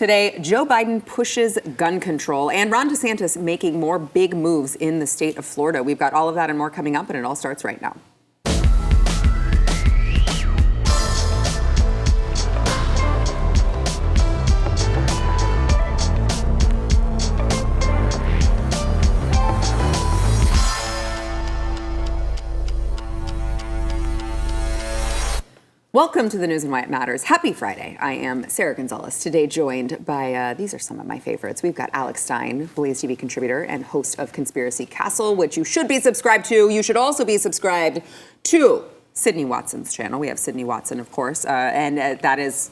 Today, Joe Biden pushes gun control and Ron DeSantis making more big moves in the state of Florida. We've got all of that and more coming up, and it all starts right now. Welcome to the News and Why It Matters. Happy Friday. I am Sarah Gonzalez, today joined by, these are some of my favorites. We've got Alex Stein, BlazeTV contributor and host of Conspiracy Castle, which you should be subscribed to. You should also be subscribed to Sydney Watson's channel. We have Sydney Watson, of course, and that is,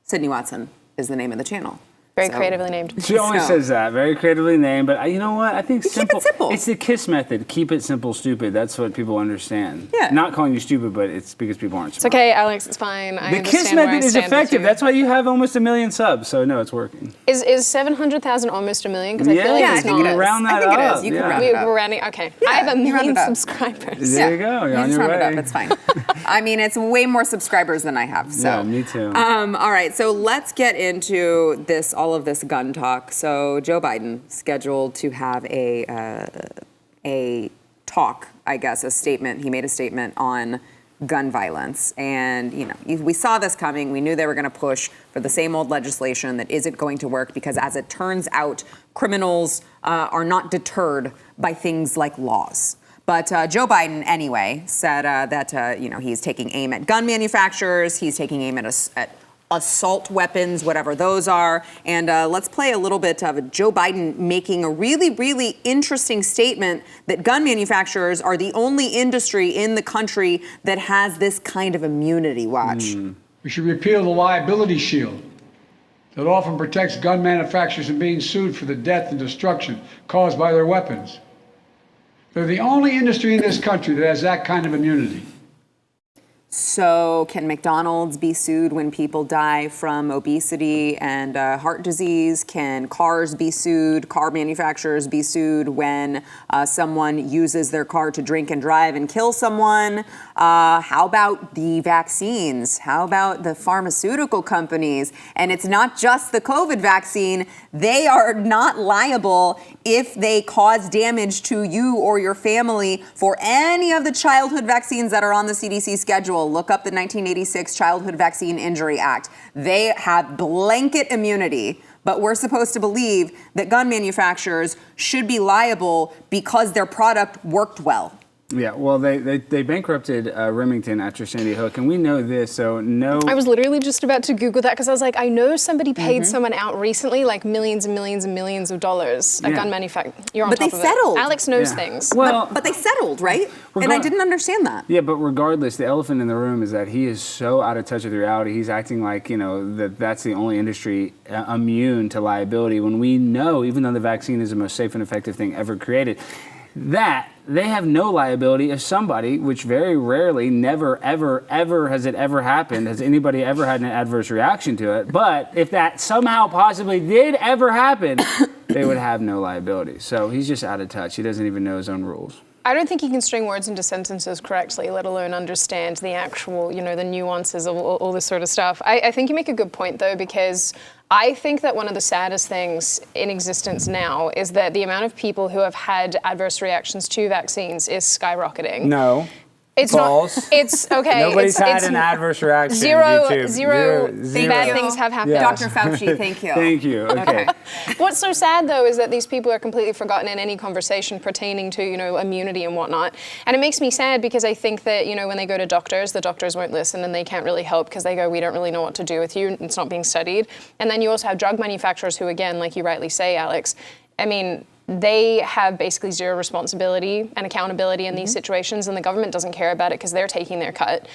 Sydney Watson is the name of the channel. Very creatively named. She always says that, very creatively named, but you know what? I think simple. Keep it simple. It's the KISS method. Keep it simple, stupid. That's what people understand. Yeah. Not calling you stupid, but it's because people aren't smart. It's okay, Alex, it's fine. The KISS method is effective. That's why you have almost 1 million subs, so no, it's working. Is 700,000 almost 1 million? Because I feel like I it's think not. it is. Round that I think up. it is. You can round it up. We're rounding, okay. Yeah, I have 1 you round million it up. subscribers. There you go. You're on just your round way. it up. It's fine. I mean, it's way more subscribers than I have. So. Yeah, me too. All right, so let's get into all of this gun talk. So Joe Biden scheduled to have a talk, I guess, a statement. He made a statement on gun violence. And, you know, we saw this coming. We knew they were going to push for the same old legislation that isn't going to work because, as it turns out, criminals are not deterred by things like laws. But Joe Biden, anyway, said that, you know, he's taking aim at gun manufacturers. He's taking aim at assault weapons, whatever those are. And let's play a little bit of Joe Biden making a really, really interesting statement that gun manufacturers are the only industry in the country that has this kind of immunity. Watch. We should repeal the liability shield that often protects gun manufacturers from being sued for the death and destruction caused by their weapons. They're the only industry in this country that has that kind of immunity. So can McDonald's be sued when people die from obesity and heart disease? Can cars be sued, car manufacturers be sued when someone uses their car to drink and drive and kill someone? How about the vaccines? How about the pharmaceutical companies? And it's not just the COVID vaccine. They are not liable if they cause damage to you or your family for any of the childhood vaccines that are on the CDC schedule. Look up the 1986 Childhood Vaccine Injury Act. They have blanket immunity, but we're supposed to believe that gun manufacturers should be liable because their product worked well. Yeah, well, they bankrupted Remington after Sandy Hook, and we know this, so no... I was literally just about to Google that because I was like, I know somebody paid someone out recently, like millions and millions and millions of dollars, a gun manufacturer. You're on But top they of settled. it. Alex knows things. Well, But they settled, right? And I didn't understand that. Yeah, but regardless, the elephant in the room is that he is so out of touch with reality. He's acting like, you know, that's the only industry immune to liability when we know, even though the vaccine is the most safe and effective thing ever created, that they have no liability if somebody, which very rarely, never, ever, ever has it ever happened, has anybody ever had an adverse reaction to it, but if that somehow possibly did ever happen, they would have no liability. So he's just out of touch. He doesn't even know his own rules. I don't think he can string words into sentences correctly, let alone understand the actual, you know, the nuances of all this sort of stuff. I think you make a good point, though, because I think that one of the saddest things in existence now is that the amount of people who have had adverse reactions to vaccines is skyrocketing. No. It's False. not. It's okay. Nobody's had an adverse reaction. Zero YouTube. bad things have happened. Yeah. Dr. Fauci, thank you. Thank you. Okay. What's so sad, though, is that these people are completely forgotten in any conversation pertaining to, you know, immunity and whatnot. And it makes me sad because I think that, you know, when they go to doctors, the doctors won't listen and they can't really help because they go, we don't really know what to do with you. It's not being studied. And then you also have drug manufacturers who, again, like you rightly say, Alex, I mean, they have basically zero responsibility and accountability in these situations, and the government doesn't care about it because they're taking their cut.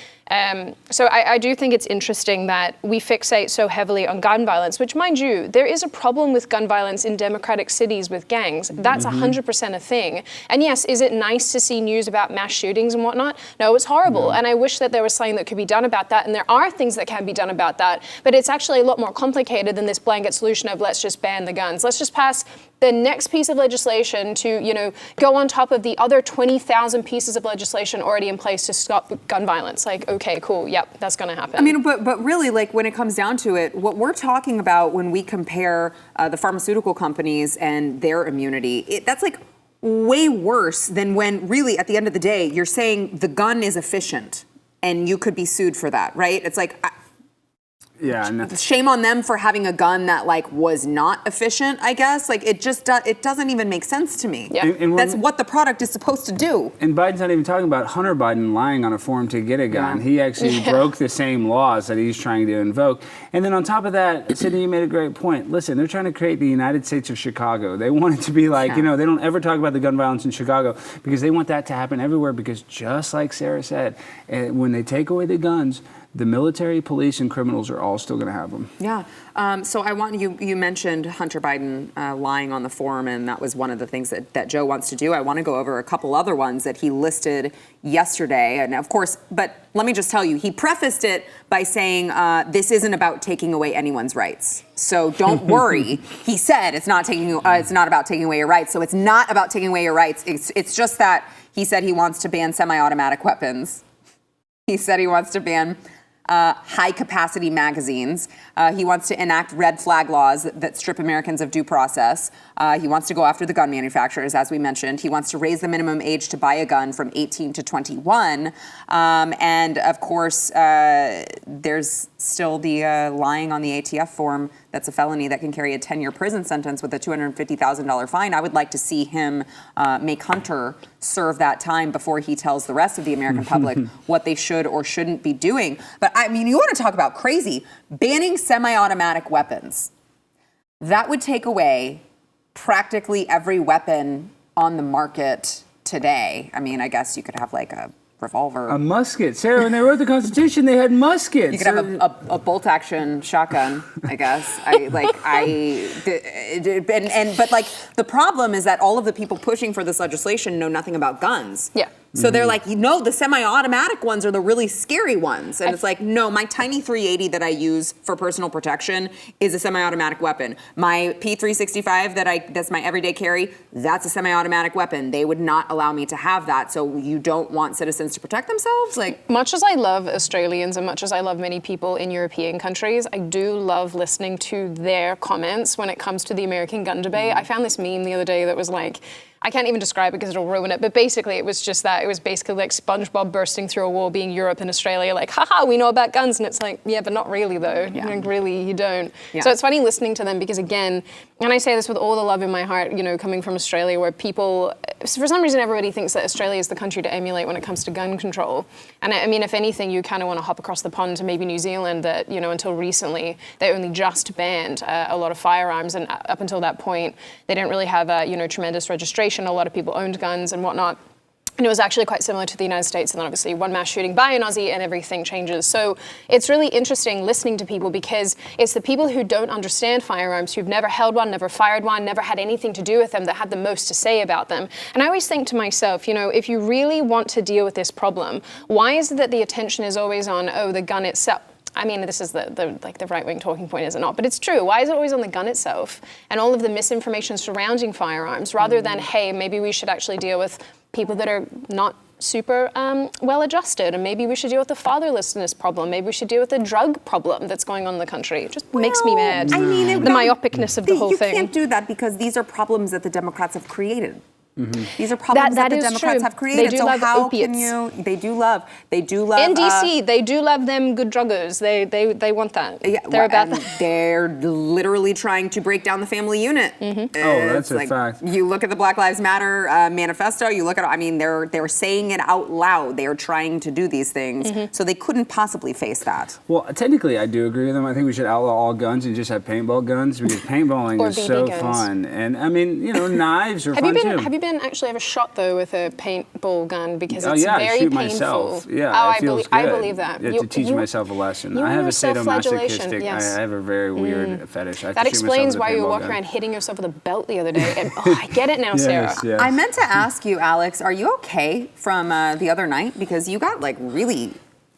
So I do think it's interesting that we fixate so heavily on gun violence, which, mind you, there is a problem with gun violence in democratic cities with gangs. That's 100% a thing. And yes, is it nice to see news about mass shootings and whatnot? No, it's horrible. And I wish that there was something that could be done about that. And there are things that can be done about that. But it's actually a lot more complicated than this blanket solution of let's just ban the guns. Let's just pass the next piece of legislation to, go on top of the other 20,000 pieces of legislation already in place to stop gun violence. Like, okay, cool, yep, that's going to happen. I mean, but really, like, when it comes down to it, what we're talking about when we compare the pharmaceutical companies and their immunity, that's like way worse than when really, at the end of the day, you're saying the gun is efficient and you could be sued for that, right? It's like... Yeah, no. Shame on them for having a gun that like was not efficient, I guess. Like it just it doesn't even make sense to me. Yeah. And that's what the product is supposed to do. And Biden's not even talking about Hunter Biden lying on a form to get a gun. Yeah. He actually broke the same laws that he's trying to invoke. And then on top of that, Sydney, you made a great point. Listen, they're trying to create the United States of Chicago. They want it to be like, they don't ever talk about the gun violence in Chicago because they want that to happen everywhere because just like Sarah said, when they take away the guns, the military, police, and criminals are all still going to have them. Yeah. So I want you mentioned Hunter Biden lying on the form, and that was one of the things that Joe wants to do. I want to go over a couple other ones that he listed yesterday. And of course, but let me just tell you, he prefaced it by saying this isn't about taking away anyone's rights. So don't worry. He said it's not about taking away your rights. So it's not about taking away your rights. It's just that he said he wants to ban semi-automatic weapons. He said he wants to ban high-capacity magazines. He wants to enact red flag laws that strip Americans of due process. He wants to go after the gun manufacturers, as we mentioned. He wants to raise the minimum age to buy a gun from 18 to 21. And, of course, there's still the lying on the ATF form. That's a felony that can carry a 10-year prison sentence with a $250,000 fine. I would like to see him make Hunter serve that time before he tells the rest of the American public what they should or shouldn't be doing. But, I mean, you want to talk about crazy. Banning semi-automatic weapons. That would take away practically every weapon on the market today. I mean, I guess you could have like a revolver. A musket. Sarah, when they wrote the Constitution, they had muskets. You could have a bolt-action shotgun, I guess. But like the problem is that all of the people pushing for this legislation know nothing about guns. Yeah. So they're like, the semi-automatic ones are the really scary ones. And it's like, no, my tiny .380 that I use for personal protection is a semi-automatic weapon. My P365 that's my everyday carry, that's a semi-automatic weapon. They would not allow me to have that. So you don't want citizens to protect themselves? Like, much as I love Australians and much as I love many people in European countries, I do love listening to their comments when it comes to the American gun debate. I found this meme the other day that was like, I can't even describe it because it'll ruin it, but basically it was just that. It was basically like SpongeBob bursting through a wall being Europe and Australia, like, haha, we know about guns. And it's like, yeah, but not really though. Yeah. Like, really, you don't. Yeah. So it's funny listening to them because again, and I say this with all the love in my heart, coming from Australia where people, for some reason everybody thinks that Australia is the country to emulate when it comes to gun control. And I mean, if anything, you kind of want to hop across the pond to maybe New Zealand that, until recently, they only just banned a lot of firearms. And up until that point, they didn't really have, tremendous registration. A lot of people owned guns and whatnot. And it was actually quite similar to the United States. And then obviously one mass shooting by an Aussie and everything changes. So it's really interesting listening to people because it's the people who don't understand firearms, who've never held one, never fired one, never had anything to do with them that had the most to say about them. And I always think to myself, if you really want to deal with this problem, why is it that the attention is always on, the gun itself? I mean, this is the right-wing talking point, is it not? But it's true. Why is it always on the gun itself and all of the misinformation surrounding firearms rather than, hey, maybe we should actually deal with people that are not super well-adjusted, and maybe we should deal with the fatherlessness problem. Maybe we should deal with the drug problem that's going on in the country. It just makes me mad. I mean, the myopicness of the whole thing. You can't do that because these are problems that the Democrats have created. These are problems that the Democrats have created. They do love opiates. They do love. In DC, they do love them good druggers. They want that. Yeah, they're about that. They're literally trying to break down the family unit. That's a fact. You look at the Black Lives Matter manifesto. You look at. They're saying it out loud. They are trying to do these things, so they couldn't possibly face that. Well, technically, I do agree with them. I think we should outlaw all guns and just have paintball guns because paintballing is so guns. fun. And I mean, knives are fun too. Have you been actually ever shot though with a paintball gun because it's very I shoot painful. Myself. Yeah, it feels good. I believe that. You have to teach myself a lesson. I have a sadomasochistic. Yes. I have a very weird fetish. That explains why you were walking around hitting yourself with a belt the other day. And, I get it now, Sarah. Yes. I meant to ask you, Alex, are you okay from the other night because you got really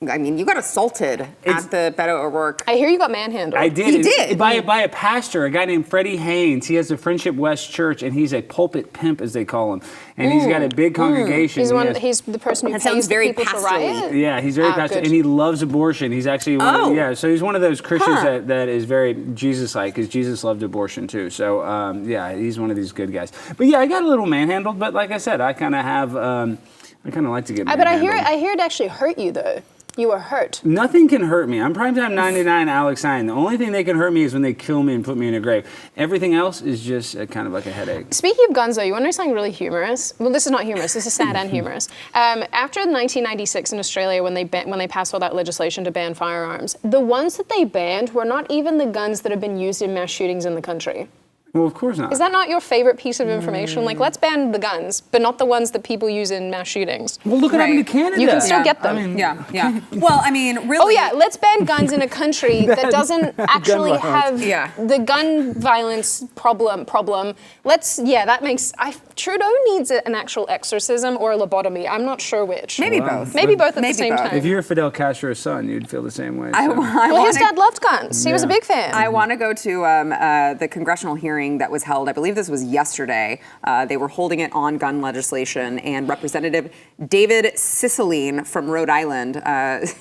I mean, you got assaulted at the Beto O'Rourke. I hear you got manhandled. I did. He did. By a pastor, a guy named Freddie Haynes. He has the Friendship West Church, and he's a pulpit pimp, as they call him. And he's got a big congregation. He's the person who That pays sounds the very people to pastorally. riot. Yeah, he's very passionate, good. and he loves abortion. He's actually so he's one of those Christians that is very Jesus-like, because Jesus loved abortion too. So he's one of these good guys. But yeah, I got a little manhandled, but like I said, I kind of have I kind of like to get But manhandled. I hear it actually hurt you though. You were hurt. Nothing can hurt me. I'm primetime 99 Alex Stein. The only thing they can hurt me is when they kill me and put me in a grave. Everything else is just kind of like a headache. Speaking of guns, though, you want to know something really humorous? Well, this is not humorous. This is sad and humorous. After 1996 in Australia, when they passed all that legislation to ban firearms, the ones that they banned were not even the guns that have been used in mass shootings in the country. Well, of course not. Is that not your favorite piece of information? Like, let's ban the guns, but not the ones that people use in mass shootings. Well, look what happened to Canada. You can still get them. Yeah. Well, I mean, really. Oh yeah, let's ban guns in a country that doesn't actually have the gun violence problem. That makes Trudeau needs an actual exorcism or a lobotomy. I'm not sure which. Maybe both. Maybe both at Maybe the same both. time. If you're Fidel Castro's son, you'd feel the same way. Well, his dad loved guns. He was a big fan. I want to go to the congressional hearing that was held. I believe this was yesterday. They were holding it on gun legislation, and Representative David Cicilline from Rhode Island. This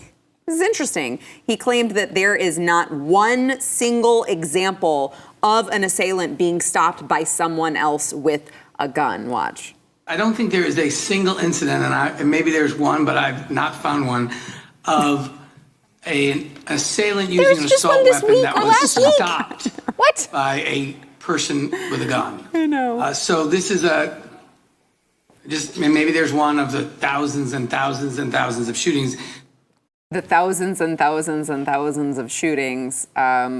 is interesting. He claimed that there is not one single example of an assailant being stopped by someone else with a gun. Watch. I don't think there is a single incident, and maybe there's one, but I've not found one, of an assailant using an assault weapon that was stopped What? by a person with a gun. I know. So this is maybe there's one of the thousands and thousands and thousands of shootings. The thousands and thousands and thousands of shootings,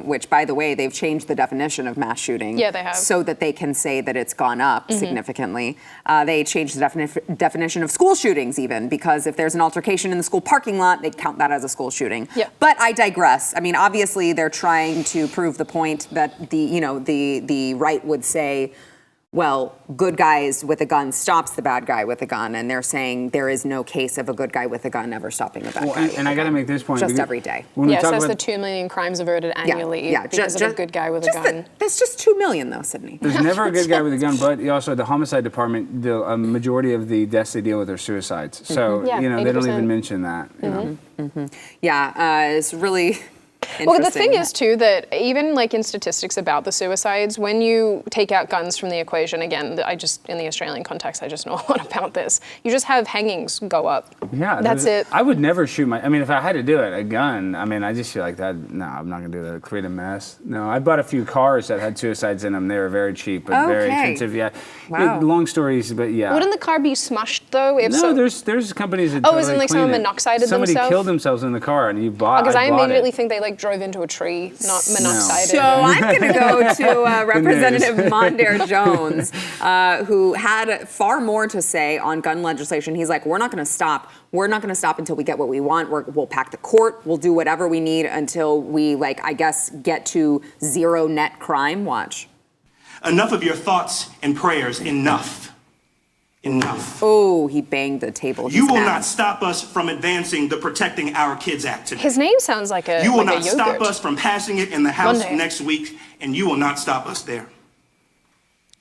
which, by the way, they've changed the definition of mass shooting. Yeah, they have. So that they can say that it's gone up significantly. They changed the definition of school shootings even, because if there's an altercation in the school parking lot, they count that as a school shooting. Yeah. But I digress. I mean, obviously, they're trying to prove the point that the right would say, well, good guys with a gun stops the bad guy with a gun, and they're saying there is no case of a good guy with a gun ever stopping a bad guy. And I got to make this point. Just every day. Yes, that's the 2 million crimes averted annually because of a good guy with a gun. That's just 2 million, though, Sydney. There's never a good guy with a gun, but also the homicide department, the majority of the deaths they deal with are suicides. So, Yeah, they don't 80%. even mention that. Yeah, it's really Well, the thing interesting. is, too, that even like in statistics about the suicides, when you take out guns from the equation, again, in the Australian context, I just know a lot about this, you just have hangings go up. Yeah. That's it. I would never shoot if I had to do it, a gun, I just feel like that, no, I'm not going to do that, create a mess. No, I bought a few cars that had suicides in them. They were very cheap, but very expensive, yeah. Wow. Long stories, but yeah. Wouldn't the car be smushed, though? If No, so, there's companies that isn't like someone monoxided Somebody themselves? killed themselves in the car, and you bought because I immediately it. think they drove into a tree, not monoxided. So I'm going to go to Representative Mondaire Jones, who had far more to say on gun legislation. He's like, we're not going to stop. We're not going to stop until we get what we want. We'll pack the court. We'll do whatever we need until we, get to zero net crime. Watch. Enough of your thoughts and prayers. Enough. Enough. Oh, he banged the table. You will not stop us from advancing the Protecting Our Kids Act today. His name sounds like a You will like not a stop yogurt. us from passing it in the House Monday. next week, and you will not stop us there.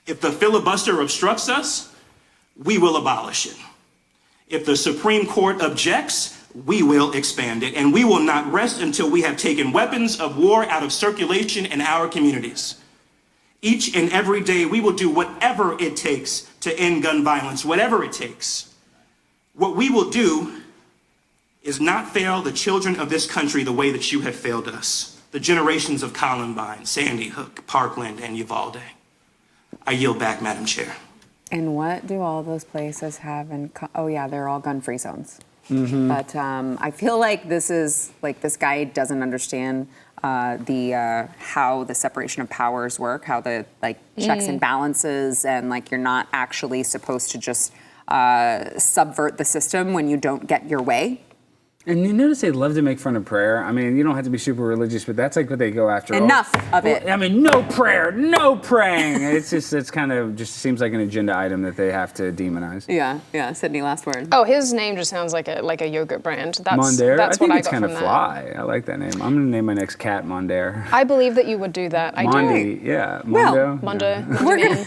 If the filibuster obstructs us, we will abolish it. If the Supreme Court objects, we will expand it, and we will not rest until we have taken weapons of war out of circulation in our communities. Each and every day, we will do whatever it takes to end gun violence, whatever it takes. What we will do is not fail the children of this country the way that you have failed us, the generations of Columbine, Sandy Hook, Parkland, and Uvalde. I yield back, Madam Chair. And what do all those places have in they're all gun-free zones. But I feel like this guy doesn't understand how the separation of powers work, how the checks and balances, and you're not actually supposed to just subvert the system when you don't get your way. And you notice they love to make fun of prayer. I mean, you don't have to be super religious, but that's like what they go after. Enough of it. I mean, no prayer, no praying. It's kind of just seems like an agenda item that they have to demonize. Yeah. Sydney, last word. Oh, his name just sounds like a yogurt brand. That's Mondaire. That's I think what it's I got kind of from fly. I like that name. I'm gonna name my next cat Mondaire. I believe that you would do that. I do. Mondi, yeah. Well, Mondo. Mondo.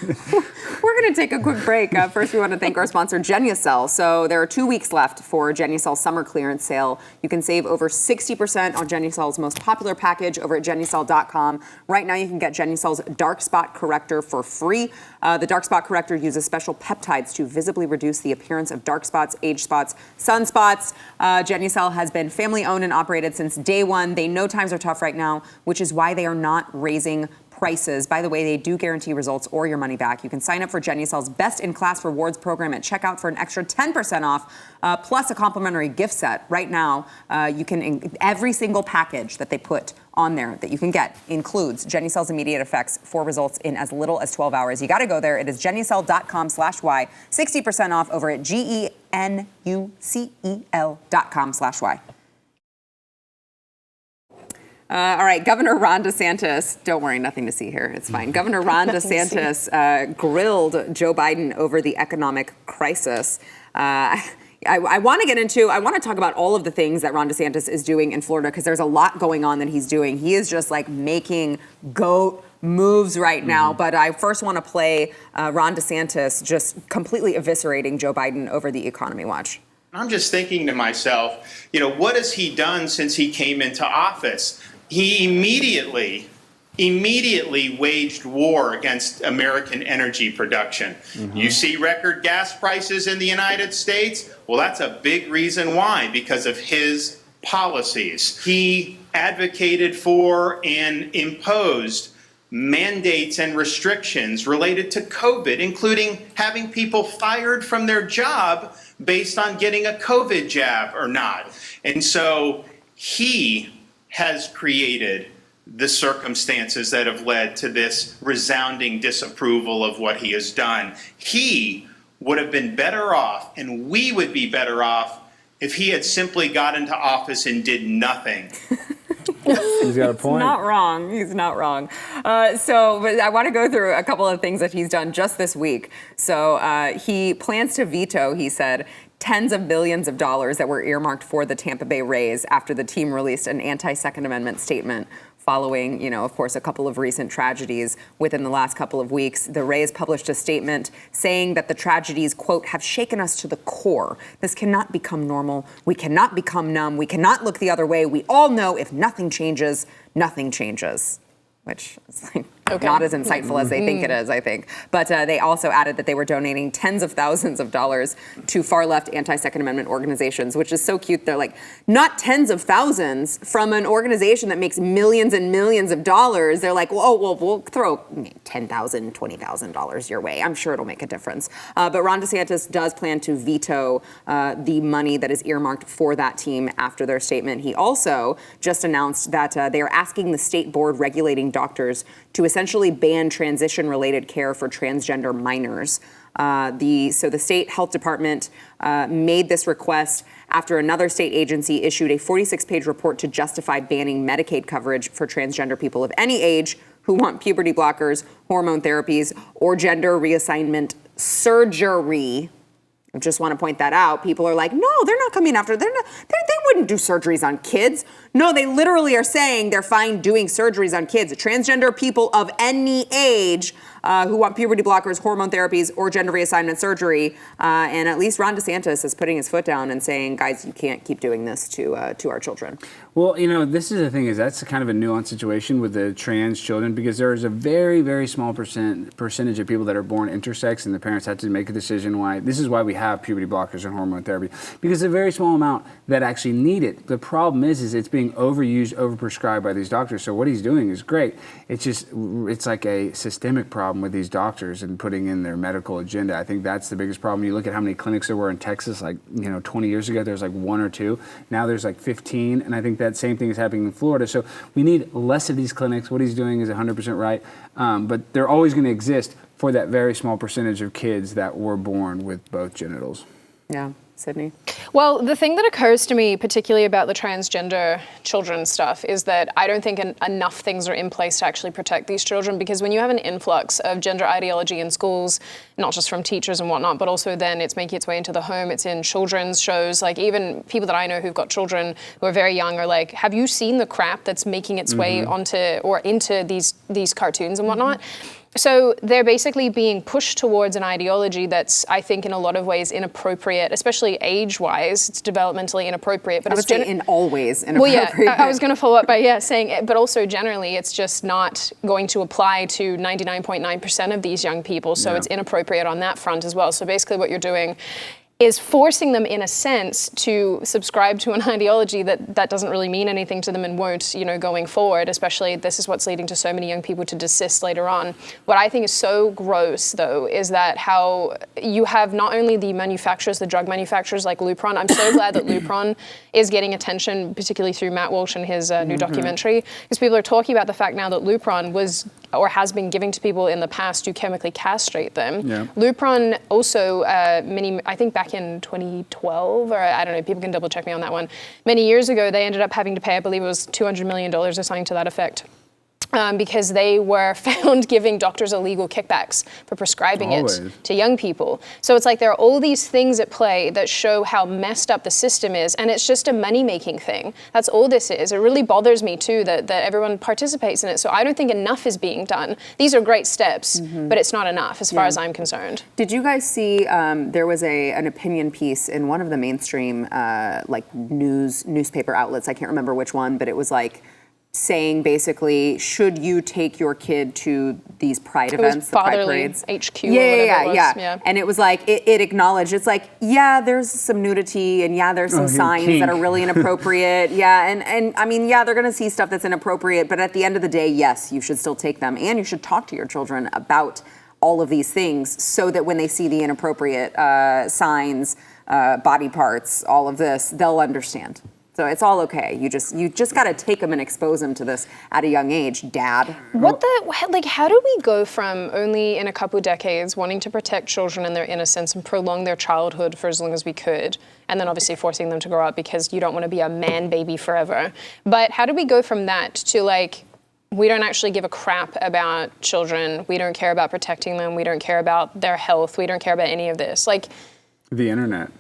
We're going to take a quick break. First, we want to thank our sponsor, Genucel. So there are 2 weeks left for Genucel's summer clearance sale. You can save over 60% on Genucel's most popular package over at Genucel.com. Right now, you can get Genucel's Dark Spot Corrector for free. The Dark Spot Corrector uses special peptides to visibly reduce the appearance of dark spots, age spots, sunspots. Genucel has been family-owned and operated since day one. They know times are tough right now, which is why they are not raising prices. By the way, they do guarantee results or your money back. You can sign up for Genucel's best-in-class rewards program at checkout for an extra 10% off, plus a complimentary gift set. Right now, you can every single package that they put on there that you can get includes Genucel's immediate effects for results in as little as 12 hours. You got to go there. It is Genucel.com/Y. 60% off over at GENUCEL.com/Y. All right, Governor Ron DeSantis, don't worry, nothing to see here, it's fine. Governor Ron DeSantis grilled Joe Biden over the economic crisis. I want to talk about all of the things that Ron DeSantis is doing in Florida, because there's a lot going on that he's doing. He is just like making goat moves right now. But I first want to play Ron DeSantis just completely eviscerating Joe Biden over the economy. Watch. I'm just thinking to myself, what has he done since he came into office? He immediately waged war against American energy production. You see record gas prices in the United States? Well, that's a big reason why, because of his policies. He advocated for and imposed mandates and restrictions related to COVID, including having people fired from their job based on getting a COVID jab or not. And so he has created the circumstances that have led to this resounding disapproval of what he has done. He would have been better off, and we would be better off, if he had simply got into office and did nothing. He's got a point. He's not wrong. But I want to go through a couple of things that he's done just this week. So he plans to veto, he said, tens of billions of dollars that were earmarked for the Tampa Bay Rays after the team released an anti-Second Amendment statement following, of course, a couple of recent tragedies within the last couple of weeks. The Rays published a statement saying that the tragedies, quote, have shaken us to the core. This cannot become normal. We cannot become numb. We cannot look the other way. We all know if nothing changes, nothing changes. Which is not as insightful as they think it is, I think. But they also added that they were donating tens of thousands of dollars to far-left anti-Second Amendment organizations, which is so cute. They're like, not tens of thousands from an organization that makes millions and millions of dollars. They're like, we'll throw $10,000, $20,000 your way. I'm sure it'll make a difference. But Ron DeSantis does plan to veto the money that is earmarked for that team after their statement. He also just announced that they are asking the state board regulating doctors to essentially ban transition-related care for transgender minors. The state health department made this request after another state agency issued a 46-page report to justify banning Medicaid coverage for transgender people of any age who want puberty blockers, hormone therapies, or gender reassignment surgery. I just want to point that out. People are like, no, they're not coming after. They wouldn't do surgeries on kids. No, they literally are saying they're fine doing surgeries on kids. Transgender people of any age who want puberty blockers, hormone therapies, or gender reassignment surgery. And at least Ron DeSantis is putting his foot down and saying, guys, you can't keep doing this to our children. Well, this is the thing, is that's kind of a nuanced situation with the trans children, because there is a very, very small percentage of people that are born intersex, and the parents have to make a decision why. This is why we have puberty blockers and hormone therapy, because a very small amount that actually need it. The problem is it's being overused, overprescribed by these doctors. So what he's doing is great. It's like a systemic problem with these doctors and putting in their medical agenda. I think that's the biggest problem. You look at how many clinics there were in Texas, 20 years ago, there's like 1 or 2. Now there's like 15, and I think that same thing is happening in Florida. So we need less of these clinics. What he's doing is 100% right, but they're always going to exist for that very small percentage of kids that were born with both genitals. Yeah. Sydney? Well, the thing that occurs to me, particularly about the transgender children stuff, is that I don't think enough things are in place to actually protect these children, because when you have an influx of gender ideology in schools, not just from teachers and whatnot, but also then it's making its way into the home, it's in children's shows, like even people that I know who've got children who are very young are like, have you seen the crap that's making its way onto or into these cartoons and whatnot? So they're basically being pushed towards an ideology that's, I think, in a lot of ways inappropriate, especially age-wise. It's developmentally inappropriate. But I would say in all ways inappropriate. Well, yeah, I was going to follow up by saying it, but also generally, it's just not going to apply to 99.9% of these young people. So it's inappropriate on that front as well. So basically, what you're doing is forcing them, in a sense, to subscribe to an ideology that doesn't really mean anything to them and won't, going forward, especially this is what's leading to so many young people to desist later on. What I think is so gross, though, is that how you have not only the manufacturers, the drug manufacturers like Lupron. I'm so glad that Lupron is getting attention, particularly through Matt Walsh and his new documentary, because people are talking about the fact now that Lupron was or has been giving to people in the past to chemically castrate them. Yeah. Lupron also, I think back in 2012, or I don't know, people can double check me on that one. Many years ago, they ended up having to pay, I believe it was $200 million or something to that effect. Because they were found giving doctors illegal kickbacks for prescribing it to young people. So it's like there are all these things at play that show how messed up the system is, and it's just a money-making thing. That's all this is. It really bothers me, too, that everyone participates in it. So I don't think enough is being done. These are great steps, but it's not enough as far as I'm concerned. Did you guys see, there was an opinion piece in one of the mainstream newspaper outlets, I can't remember which one, but it was like, saying basically, should you take your kid to these pride events, the pride parades? HQ or whatever it was. Yeah. And it was like, it acknowledged, it's like, yeah, there's some nudity and yeah, there's some signs that are really inappropriate. And I mean, yeah, they're gonna see stuff that's inappropriate, but at the end of the day, yes, you should still take them and you should talk to your children about all of these things so that when they see the inappropriate signs, body parts, all of this, they'll understand. So it's all okay. You just got to take them and expose them to this at a young age, Dad. How do we go from only in a couple of decades wanting to protect children and their innocence and prolong their childhood for as long as we could, and then obviously forcing them to grow up because you don't want to be a man baby forever. But how do we go from that to we don't actually give a crap about children. We don't care about protecting them. We don't care about their health. We don't care about any of this. The internet.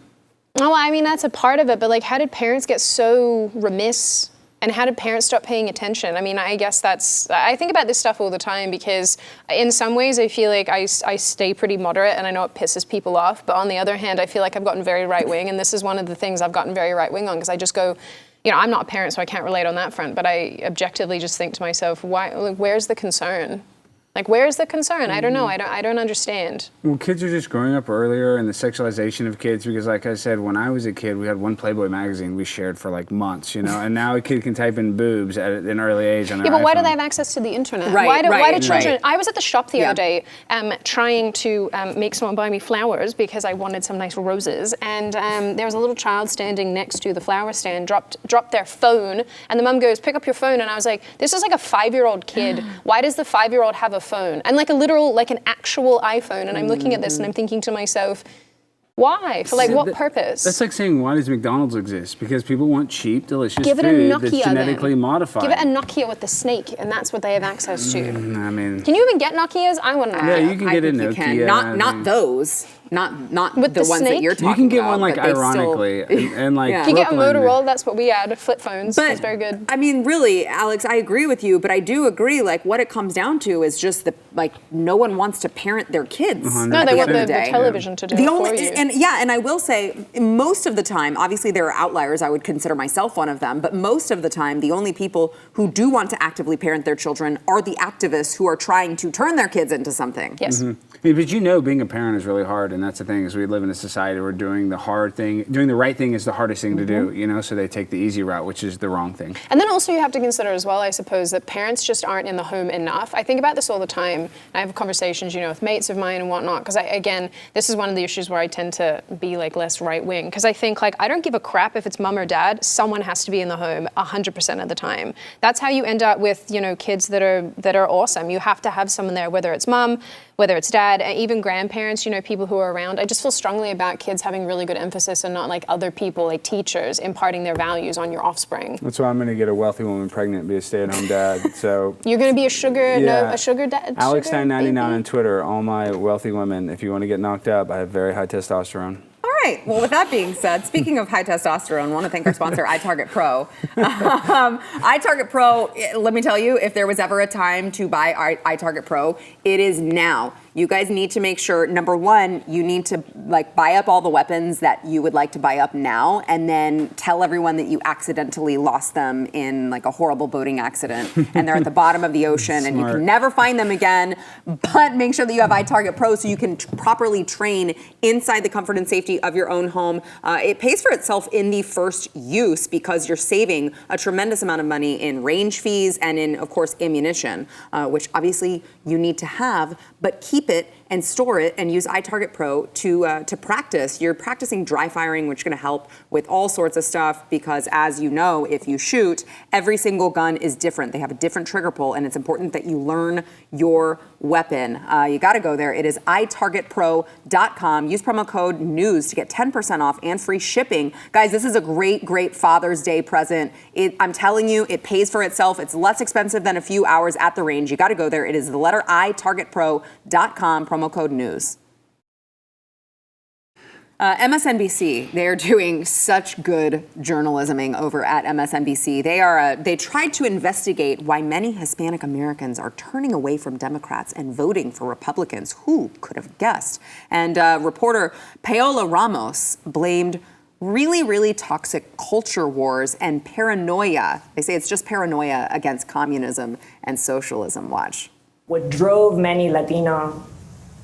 Well, I mean, that's a part of it, but how did parents get so remiss? And how did parents stop paying attention? I mean, I guess I think about this stuff all the time because in some ways I feel like I stay pretty moderate and I know it pisses people off. But on the other hand, I feel like I've gotten very right wing. And this is one of the things I've gotten very right wing on because I just go, I'm not a parent, so I can't relate on that front. But I objectively just think to myself, where's the concern? Where's the concern? I don't know. I don't understand. Well, kids are just growing up earlier and the sexualization of kids because, like I said, when I was a kid, we had one Playboy magazine we shared for months, and now a kid can type in boobs at an early age on their but why iPhone. do they have access to the internet? Right, why do children... Right. I was at the shop the other day trying to make someone buy me flowers because I wanted some nice roses, and there was a little child standing next to the flower stand, dropped their phone, and the mum goes, pick up your phone, and I was like, this is like a 5-year-old kid. Why does the 5-year-old have a phone? And an actual iPhone. And I'm looking at this and I'm thinking to myself, why? For what purpose? That's like saying, why does McDonald's exist? Because people want cheap, delicious Give it food a Nokia, that's genetically modified. Give it a Nokia with the snake, and that's what they have access to. I mean... Can you even get Nokias? I want to know. Yeah, you can get a Nokia. Not those. Not with the ones snake? that you're talking about. You can get one ironically, and Can you get a Motorola? That's what we had. Flip phones. That's very good. I mean, really, Alex, I agree with you, but I do agree. What it comes down to is just no one wants to parent their kids. No, they want the television to do it for you. And I will say, most of the time, obviously there are outliers. I would consider myself one of them, but most of the time, the only people who do want to actively parent their children are the activists who are trying to turn their kids into something. Yes. Mm-hmm. But being a parent is really hard, and that's the thing, is we live in a society where doing the right thing is the hardest thing to do, so they take the easy route, which is the wrong thing. And then also you have to consider as well, I suppose, that parents just aren't in the home enough. I think about this all the time. I have conversations, with mates of mine and whatnot, because this is one of the issues where I tend to be less right-wing, because I think I don't give a crap if it's mom or dad, someone has to be in the home 100% of the time. That's how you end up with, kids that are awesome. You have to have someone there, whether it's mom, whether it's dad, even grandparents, people who are around. I just feel strongly about kids having really good emphasis and not like other people, like teachers, imparting their values on your offspring. That's why I'm going to get a wealthy woman pregnant and be a stay-at-home dad. So you're going to be a sugar dad? Alex999 on Twitter, all my wealthy women, if you want to get knocked up, I have very high testosterone. All right. Well, with that being said, speaking of high testosterone, I want to thank our sponsor, iTarget Pro. iTarget Pro, let me tell you, if there was ever a time to buy iTarget Pro, it is now. You guys need to make sure, number one, you need to buy up all the weapons that you would like to buy up now, and then tell everyone that you accidentally lost them in a horrible boating accident, and they're at the bottom of the ocean, and you can never find them again. But make sure that you have iTarget Pro so you can properly train inside the comfort and safety of your own home. It pays for itself in the first use because you're saving a tremendous amount of money in range fees and in, of course, ammunition, which obviously you need to have, but keep it and store it and use iTarget Pro to practice. You're practicing dry firing, which is going to help with all sorts of stuff because, as you know, if you shoot, every single gun is different. They have a different trigger pull, and it's important that you learn your weapon. You got to go there. It is itargetpro.com. Use promo code NEWS to get 10% off and free shipping. Guys, this is a great, great Father's Day present. I'm telling you, it pays for itself. It's less expensive than a few hours at the range. You got to go there. It is the letter I, targetpro.com, promo code NEWS. MSNBC, they are doing such good journalisming over at MSNBC. They tried to investigate why many Hispanic Americans are turning away from Democrats and voting for Republicans. Who could have guessed? And reporter Paola Ramos blamed really, really toxic culture wars and paranoia. They say it's just paranoia against communism and socialism. Watch. What drove many Latino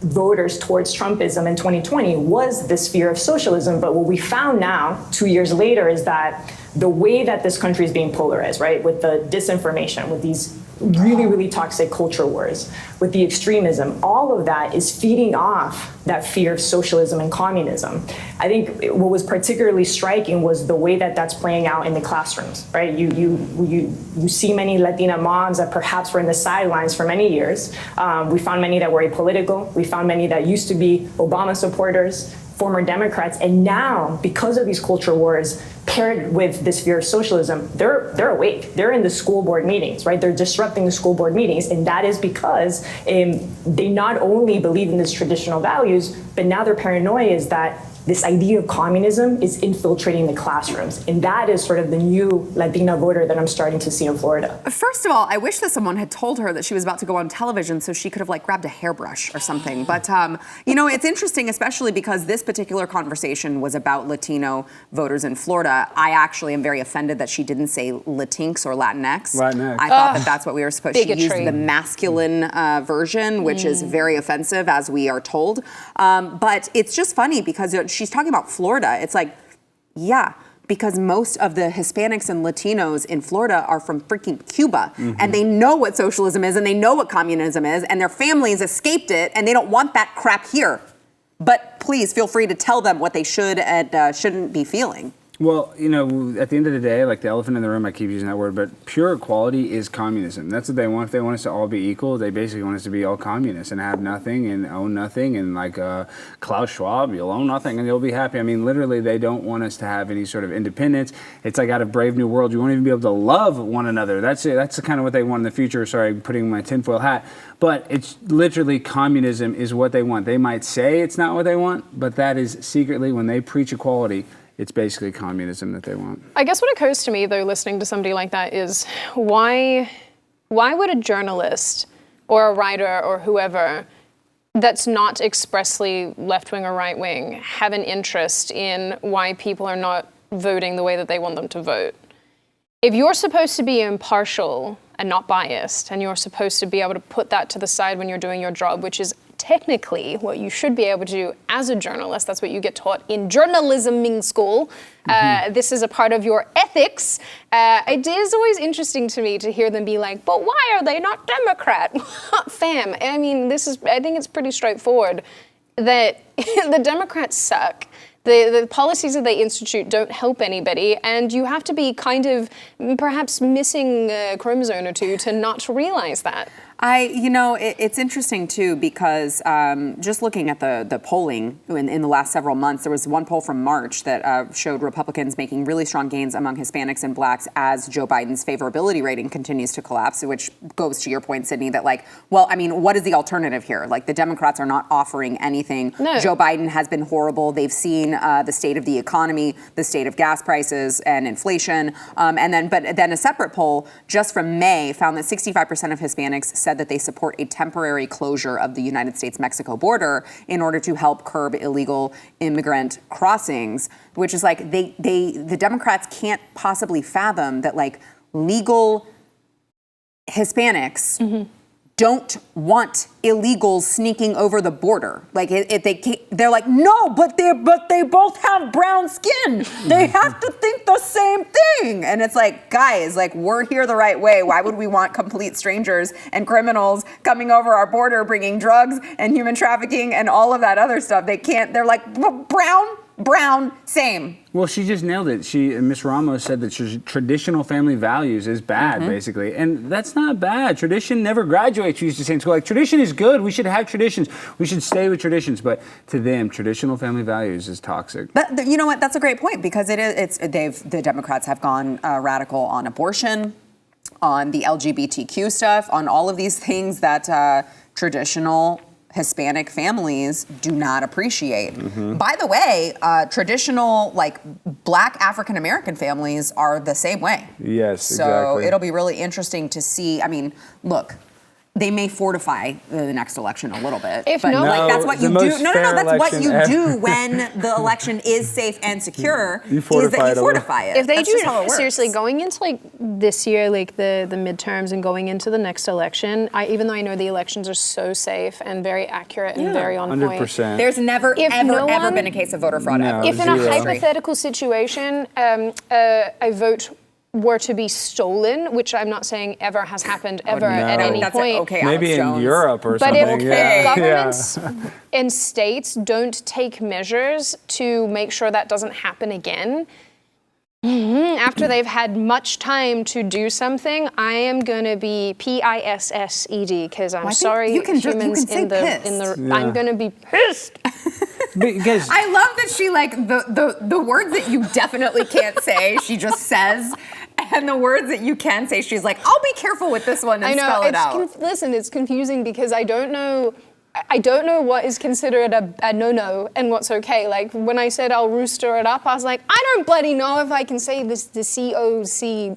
voters towards Trumpism in 2020 was this fear of socialism. But what we found now, 2 years later, is that the way that this country is being polarized, right, with the disinformation, with these really, really toxic culture wars, with the extremism, all of that is feeding off that fear of socialism and communism. I think what was particularly striking was the way that that's playing out in the classrooms, right? You see many Latina moms that perhaps were in the sidelines for many years. We found many that were apolitical. We found many that used to be Obama supporters, former Democrats, and now, because of these culture wars, paired with this fear of socialism, they're awake. They're in the school board meetings, right? They're disrupting the school board meetings, and that is because they not only believe in these traditional values, but now their paranoia is that this idea of communism is infiltrating the classrooms. And that is sort of the new Latina voter that I'm starting to see in Florida. First of all, I wish that someone had told her that she was about to go on television so she could have grabbed a hairbrush or something. But, it's interesting, especially because this particular conversation was about Latino voters in Florida. I actually am very offended that she didn't say Latinx or Latinx. Latinx. I thought that that's what we were supposed to use, Bigotry. the masculine version, which is very offensive, as we are told. But it's just funny because she's talking about Florida. It's because most of the Hispanics and Latinos in Florida are from freaking Cuba, and they know what socialism is, and they know what communism is, and their families escaped it, and they don't want that crap here. But please feel free to tell them what they should and shouldn't be feeling. Well, at the end of the day, the elephant in the room, I keep using that word, but pure equality is communism. That's what they want. If they want us to all be equal, they basically want us to be all communists and have nothing and own nothing. And Klaus Schwab, you'll own nothing and you'll be happy. I mean, literally, they don't want us to have any sort of independence. It's out of Brave New World. You won't even be able to love one another. That's kind of what they want in the future. Sorry, putting my tinfoil hat. But it's literally communism is what they want. They might say it's not what they want, but that is secretly, when they preach equality, it's basically communism that they want. I guess what occurs to me, though, listening to somebody like that is why would a journalist or a writer or whoever that's not expressly left-wing or right-wing have an interest in why people are not voting the way that they want them to vote? If you're supposed to be impartial and not biased, and you're supposed to be able to put that to the side when you're doing your job, which is technically what you should be able to do as a journalist. That's what you get taught in journalism school. This is a part of your ethics. It is always interesting to me to hear them be like, but why are they not Democrat? Fam, I mean, I think it's pretty straightforward that the Democrats suck. The policies that they institute don't help anybody, and you have to be kind of perhaps missing a chromosome or two to not realize that. It's interesting too because just looking at the polling in the last several months, there was one poll from March that showed Republicans making really strong gains among Hispanics and blacks as Joe Biden's favorability rating continues to collapse, which goes to your point, Sydney, that what is the alternative here? Like the Democrats are not offering anything. No. Joe Biden has been horrible. They've seen the state of the economy, the state of gas prices and inflation. But then a separate poll just from May found that 65% of Hispanics said that they support a temporary closure of the United States-Mexico border in order to help curb illegal immigrant crossings, which is like the Democrats can't possibly fathom that like legal Hispanics don't want illegals sneaking over the border. Like they're like, no, but they both have brown skin. They have to think the same thing. And it's like, guys, like we're here the right way. Why would we want complete strangers and criminals coming over our border, bringing drugs and human trafficking and all of that other stuff? They can't. They're like brown, same. Well, she just nailed it. Ms. Ramos said that traditional family values is bad, basically. And that's not bad. Tradition never graduates, she used to say in school. Like, tradition is good. We should have traditions. We should stay with traditions. But to them, traditional family values is toxic. But you know what? That's a great point because the Democrats have gone radical on abortion, on the LGBTQ stuff, on all of these things that traditional Hispanic families do not appreciate. By the way, traditional like Black African American families are the same way. Yes, so exactly. It'll be really interesting to see. I mean, look, they may fortify the next election a little bit. If but no, like, that's what you do. No, that's what you ever. do when the election is safe and secure. You fortify it. If they That's do just how it works. seriously going into like this year, like the midterms and going into the next election, even though I know the elections are so safe and very accurate and very on point. 100%. There's never If no ever one- been a case of voter fraud. No. ever. If in a Zero. hypothetical situation, a vote were to be stolen, which I'm not saying ever has happened ever at any That's point. okay. Maybe Alex in Jones. Europe or But something. if governments and states don't take measures to make sure that doesn't happen again, after they've had much time to do something, I am going to be pissed because I'm Well, I think sorry, you can humans say in the I'm going to be pissed. Because I love that she like the words that you definitely can't say, she just says. And the words that you can say, she's like, I'll be careful with this one and spell it out. Listen, it's confusing because I don't know what is considered a no-no and what's okay. Like when I said I'll rooster it up, I was like, I don't bloody know if I can say the C-O-C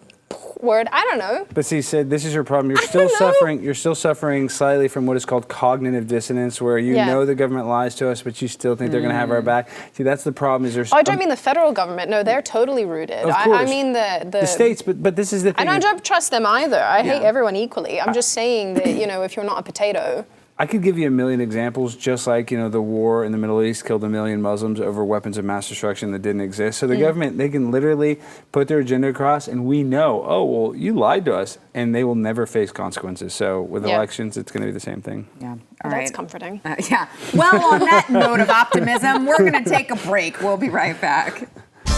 word. I don't know. But see, Sid, this is your problem. You're still suffering slightly from what is called cognitive dissonance, where you know the government lies to us, but you still think they're going to have our back. See, that's the problem. Is there's I don't mean the federal government. No, they're totally rooted. Of course. I mean the states, but this is the thing. And I don't trust them either. I hate everyone equally. I'm just saying that, if you're not a potato. I could give you a million examples, just like, the war in the Middle East killed 1 million Muslims over weapons of mass destruction that didn't exist. So the government, they can literally put their agenda across, and we know, oh, well, you lied to us, and they will never face consequences. So with elections, it's going to be the same thing. Yeah. Well, that's comforting. Yeah. Well, on that note of optimism, we're going to take a break. We'll be right back. Wow,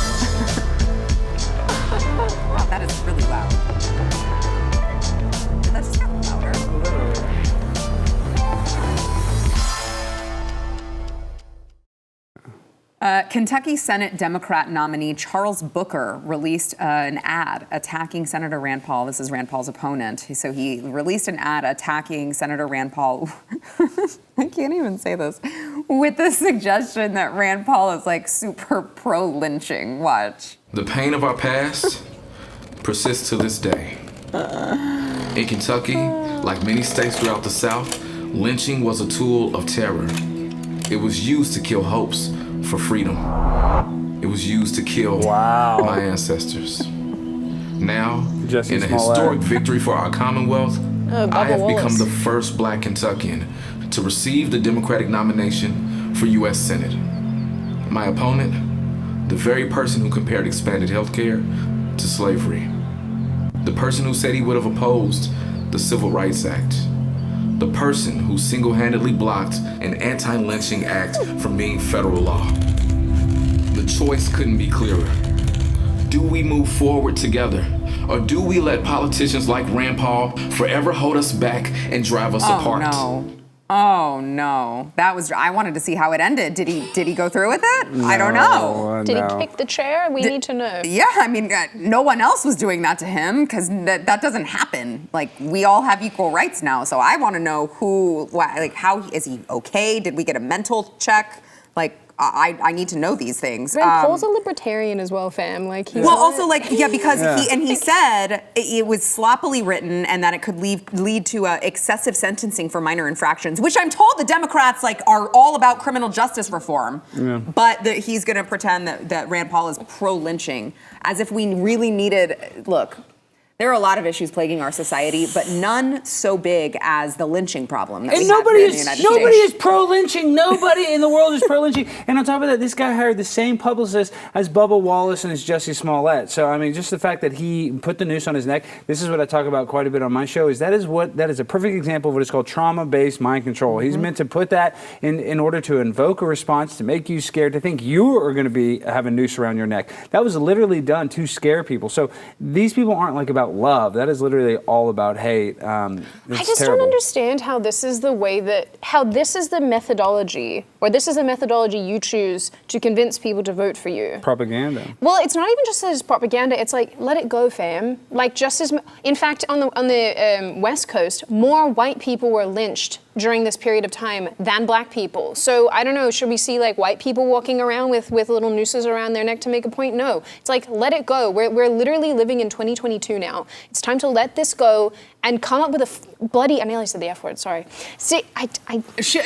that is really loud. That just got louder. Kentucky Senate Democrat nominee Charles Booker released an ad attacking Senator Rand Paul. This is Rand Paul's opponent. So he released an ad attacking Senator Rand Paul. I can't even say this. With the suggestion that Rand Paul is like super pro-lynching. Watch. The pain of our past persists to this day. In Kentucky, like many states throughout the South, lynching was a tool of terror. It was used to kill hopes for freedom. It was used to kill my ancestors. Now, Jesse in a Smollett. historic victory for our Commonwealth, I have Wallace. become the first Black Kentuckian to receive the Democratic nomination for U.S. Senate. My opponent, the very person who compared expanded health care to slavery. The person who said he would have opposed the Civil Rights Act. The person who single-handedly blocked an anti-lynching act from being federal law. The choice couldn't be clearer. Do we move forward together, Or do we let politicians like Rand Paul forever hold us back and drive us apart? Oh no, I wanted to see how it ended. Did he go through with it? I don't know. Did he kick the chair? We need to know. Yeah, I mean, no one else was doing that to him because that doesn't happen. Like, we all have equal rights now. So I want to know how is he okay? Did we get a mental check? Like, I need to know these things. Rand Paul's a libertarian as well, fam. Like, he's because he said it was sloppily written and that it could lead to excessive sentencing for minor infractions, which I'm told the Democrats are all about criminal justice reform. Yeah. But he's going to pretend that Rand Paul is pro-lynching, as if we really needed. Look. There are a lot of issues plaguing our society, but none so big as the lynching problem that we have in the United States. Nobody is pro-lynching. Nobody in the world is pro-lynching. And on top of that, this guy hired the same publicist as Bubba Wallace and as Jussie Smollett. So, I mean, just the fact that he put the noose on his neck, this is what I talk about quite a bit on my show, that is a perfect example of what is called trauma-based mind control. He's meant to put that in order to invoke a response, to make you scared, to think you are going to have a noose around your neck. That was literally done to scare people. So these people aren't about love. That is literally all about hate. I just don't understand how this is the methodology, or this is the methodology you choose to convince people to vote for you. Propaganda. Well, it's not even just as propaganda. It's like, let it go, fam. Like, in fact, on the West Coast, more white people were lynched during this period of time than black people. So I don't know, should we see white people walking around with little nooses around their neck to make a point? No. It's like, let it go. We're literally living in 2022 now. It's time to let this go and come up with I nearly said the F word, sorry. See,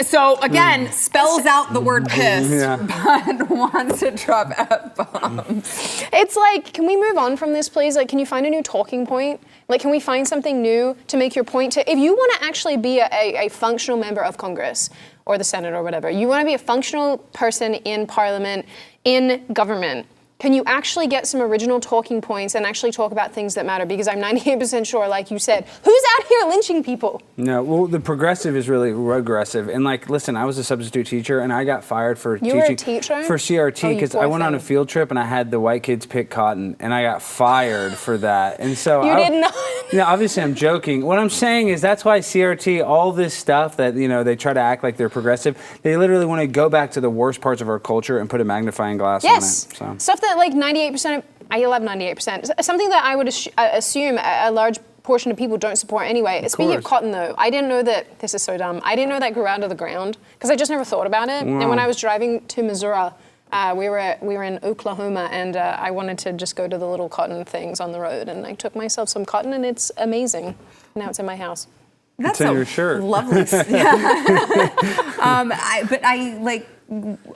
So again, spells out the word piss, but wants to drop F-bombs. It's like, can we move on from this, please? Like, can you find a new talking point? Like, can we find something new to make your point if you want to actually be a functional member of Congress or the Senate or whatever, you want to be a functional person in Parliament, in government, can you actually get some original talking points and actually talk about things that matter? Because I'm 98% sure, like you said, who's out here lynching people? No, well, the progressive is really regressive. And listen, I was a substitute teacher and I got fired for teaching. You were a teacher? For CRT, because I went on a field trip and I had the white kids pick cotton and I got fired for that. And so you did not. Obviously I'm joking. What I'm saying is that's why CRT, all this stuff that, they try to act like they're progressive, they literally want to go back to the worst parts of our culture and put a magnifying glass on it. So. Stuff that 98%, I love 98%, something that I would assume a large portion of people don't support anyway. Speaking of cotton though, I didn't know that, this is so dumb, I didn't know that grew out of the ground because I just never thought about it. Wow. And when I was driving to Missouri, we were in Oklahoma and I wanted to just go to the little cotton things on the road and I took myself some cotton and it's amazing. Now it's in my house. That's in your shirt. Lovely.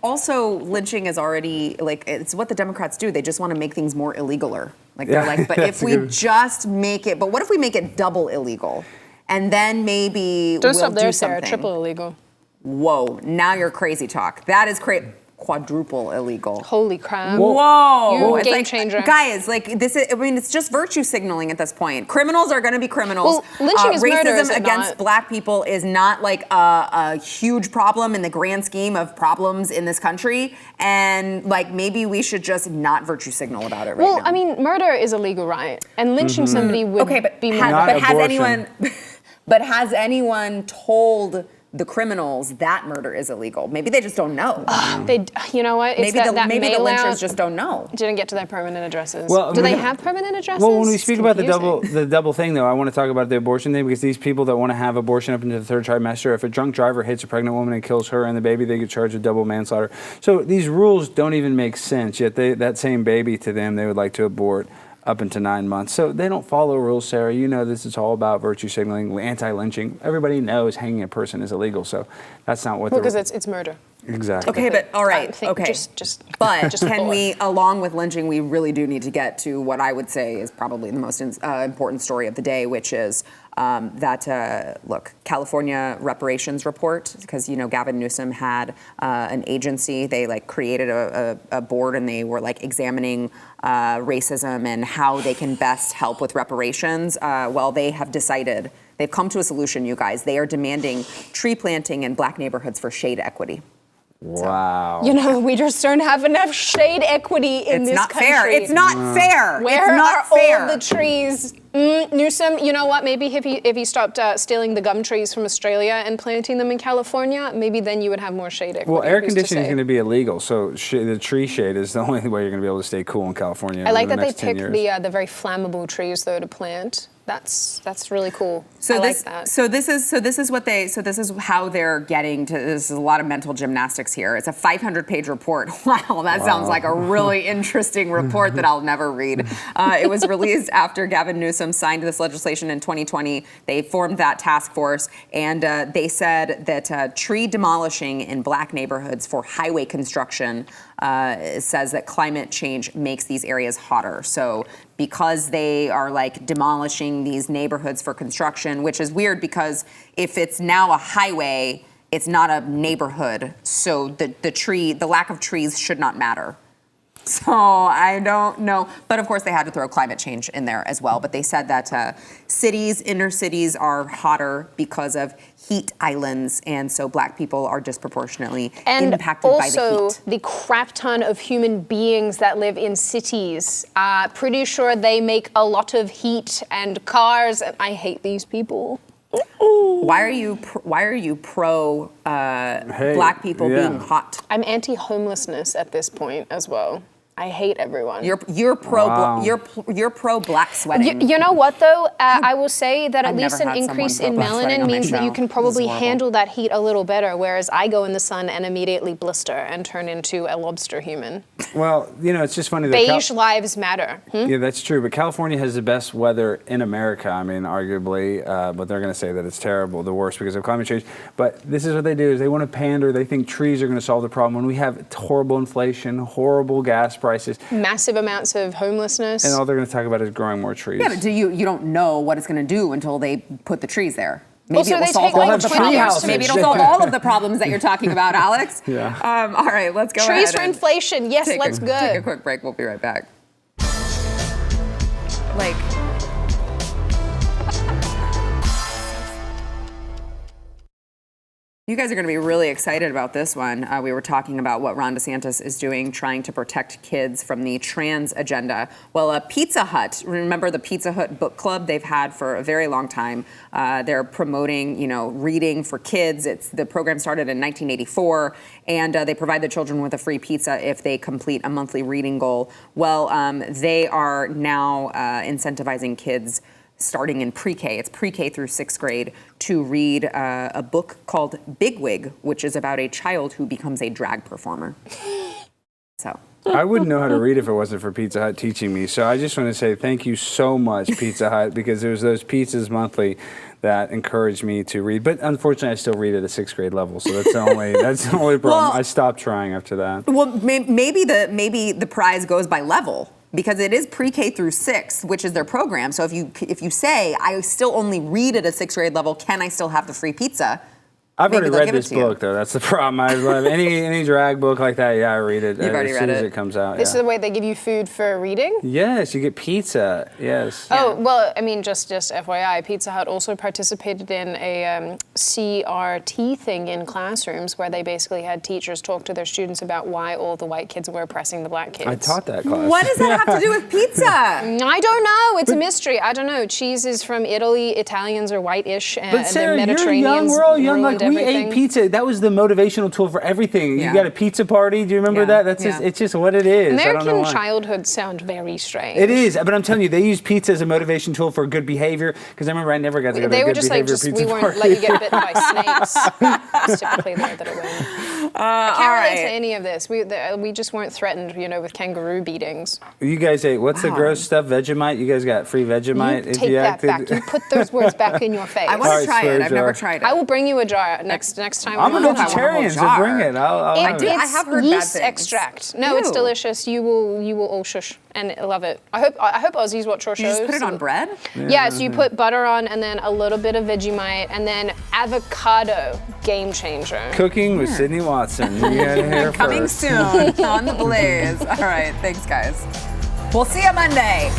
Also, lynching is already it's what the Democrats do. They just want to make things more illegaler. But if we just make it, but what if we make it double illegal, and then maybe don't we'll stop there, do Sarah. something. Triple illegal. Whoa! Now you're crazy talk. That is crazy. Quadruple illegal. Holy crap. Whoa. You game changer. Guys, this is, it's just virtue signaling at this point. Criminals are going to be criminals. Well, lynching is murder, is racism it against not? black people is not a huge problem in the grand scheme of problems in this country. And maybe we should just not virtue signal about it right now. Well, I mean, murder is a legal right. And lynching somebody would be more. But has anyone told the criminals that murder is illegal? Maybe they just don't know. You know what? It's maybe the lynchers just don't know. Didn't get to their permanent addresses. Well, do they have permanent addresses? Well, when we speak about the double thing, though, I want to talk about the abortion thing because these people that want to have abortion up into the third trimester, if a drunk driver hits a pregnant woman and kills her and the baby, they get charged with double manslaughter. So these rules don't even make sense. Yet that same baby to them, they would like to abort up into 9 months. So they don't follow rules, Sarah. You know this is all about virtue signaling, anti-lynching. Everybody knows hanging a person is illegal, so that's not what because it's murder. Exactly. Okay, but all right. Okay. But just can we, along with lynching, we really do need to get to what I would say is probably the most important story of the day, which is California reparations report, because, Gavin Newsom had an agency. They created a board and they were examining racism and how they can best help with reparations. Well, they have decided, they've come to a solution, you guys. They are demanding tree planting in black neighborhoods for shade equity. Wow. You know, we just don't have enough shade equity in this country. It's not fair. Where it's not are fair. all the trees? Newsom, you know what? Maybe if he stopped stealing the gum trees from Australia and planting them in California, maybe then you would have more shade equity. Well, air who's to conditioning is say? going to be illegal, so the tree shade is the only way you're going to be able to stay cool in California. I like over that the they next 10 pick years. the very flammable trees though to plant. That's really cool. So I this, like that. so this is how they're getting to. This is a lot of mental gymnastics here. It's a 500-page report. Wow, that sounds like a really interesting report that I'll never read. It was released after Gavin Newsom signed this legislation in 2020. They formed that task force, and they said that tree demolishing in black neighborhoods for highway construction says that climate change makes these areas hotter. So because they are like demolishing these neighborhoods for construction, which is weird because if it's now a highway, it's not a neighborhood. So the lack of trees should not matter. So I don't know. But of course they had to throw climate change in there as well. But they said that inner cities are hotter because of heat islands. And so black people are disproportionately impacted by the heat. And also the crap ton of human beings that live in cities. Pretty sure they make a lot of heat and cars. And I hate these people. Why are you pro black people being hot? I'm anti-homelessness at this point as well. I hate everyone. You're pro you're pro black sweating. You know what though? I will say that at I've least never an had increase someone in pro black sweating melanin on my means that show. you can This is probably horrible. handle that heat a little better, whereas I go in the sun and immediately blister and turn into a lobster human. Well, you know, it's just funny that Beige lives matter. Yeah, that's true. But California has the best weather in America. I mean, arguably, but they're going to say that it's terrible, the worst because of climate change. But this is what they do: is they want to pander. They think trees are going to solve the problem. When we have horrible inflation, horrible gas prices, Massive amounts of homelessness. and all they're going to talk about is growing more trees. Yeah, but you don't know what it's going to do until they put the trees there. Maybe Also, it will they solve take all like of the 20 years problems. to Maybe make it'll solve all of the problems that you're talking about, Alex. Yeah. All right, let's go Trees ahead for and inflation. Yes, take let's a, go. Take a quick break. We'll be right back. Like. You guys are going to be really excited about this one. We were talking about what Ron DeSantis is doing, trying to protect kids from the trans agenda. Well, Pizza Hut, remember the Pizza Hut book club they've had for a very long time. They're promoting, reading for kids. The program started in 1984, and they provide the children with a free pizza if they complete a monthly reading goal. Well, they are now incentivizing kids starting in pre-K, it's pre-K through 6th grade, to read a book called Bigwig, which is about a child who becomes a drag performer. So I wouldn't know how to read if it wasn't for Pizza Hut teaching me. So I just want to say thank you so much, Pizza Hut, because there's those pizzas monthly that encouraged me to read. But unfortunately, I still read at a 6th grade level, so that's the only problem. Well, I stopped trying after that. Well, maybe the prize goes by level. Because it is pre-K through 6th, which is their program. So if you say, I still only read at a 6th grade level, can I still have the free pizza? I've Maybe already they'll read give it this to you. book, though. That's the problem. I love any drag book like that. Yeah, I read it You've already as soon read as it. it comes out. This is Yeah. the way they give you food for reading? Yes, you get pizza. Yes. Oh, well, I mean, just FYI, Pizza Hut also participated in a CRT thing in classrooms where they basically had teachers talk to their students about why all the white kids were oppressing the black kids. I taught that class. What does that have to do with pizza? I don't know. It's a mystery. I don't know. Cheese is from Italy. Italians are whitish, and But Sarah, the you're Mediterraneans young. We're all young. Like ruined we everything. ate pizza. That was the motivational tool for everything. Yeah. You got a pizza party. Do you remember Yeah. that? That's Yeah. just, it's just what it is. I don't know American why. childhoods sound very strange. It is, but I'm telling you, they use pizza as a motivation tool for good behavior. Because I remember I never got to go to They a were good just like, behavior we pizza weren't party. let you get bitten by snakes. That's typically the way that it went. I can't relate to any of this. We just weren't threatened, with kangaroo beatings. You guys ate, what's the gross stuff? Vegemite? You guys got free Vegemite? You take that back. You put those words back in your face. I want to try it. I've never tried it. I will bring you a jar next time. I'm a we're on. vegetarian, so bring it. I'll have it. I have heard bad yeast things. extract. No, it's Ew. delicious. You will all shush and love it. I hope Aussies watch our You shows. just put it on bread? Yeah, so you put butter on and then a little bit of Vegemite and then avocado. Game changer. Cooking with Sydney Watson. You got to hear Coming first. soon on the Blaze. All right, thanks, guys. We'll see you Monday.